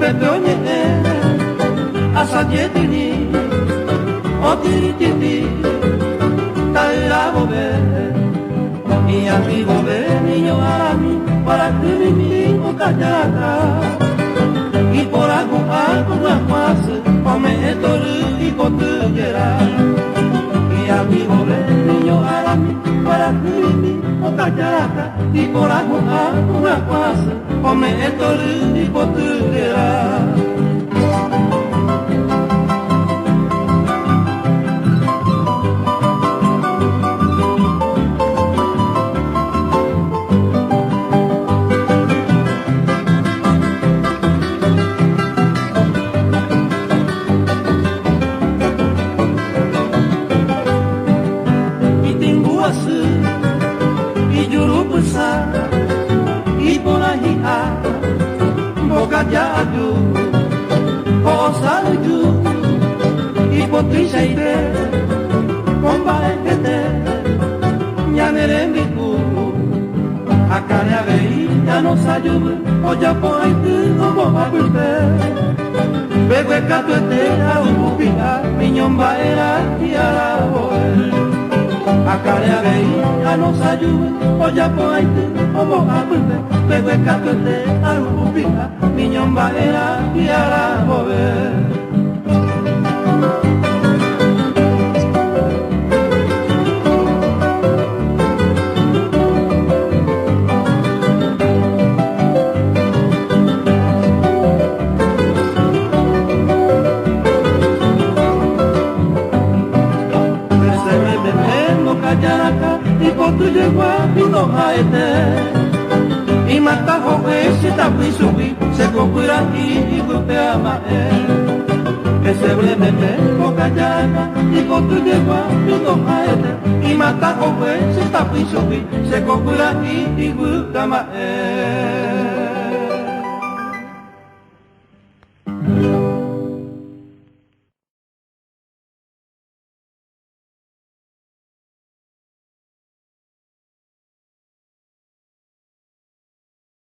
petonye asadetini otirititi tairabobe y arribobe niño arami para que mi ocallaka y por algo más come etori y potugera y arribobe niño arami para que mi ocallaka y por algo más come etori y potugera. Bocadillo, Osalju, Hipotrisaite, Combaete, Yaneremiku, Acareavei, Yanosayub, Ojapoite, Omoabute, Bebe Catuete, Aupupia, Miñomba era Tiaraboe. Acareavei, Yanosayub, Ojapoite, Omoabute, Bebe Catuete, Aupupia, Miñomba era Tiaraboe. Y por tu llegua y no haete y mata joven si ta fui subí se concura y golpea más que se bremete boca llana y por tu llegua y no haete y mata joven si ta fui subí se concura y golpea más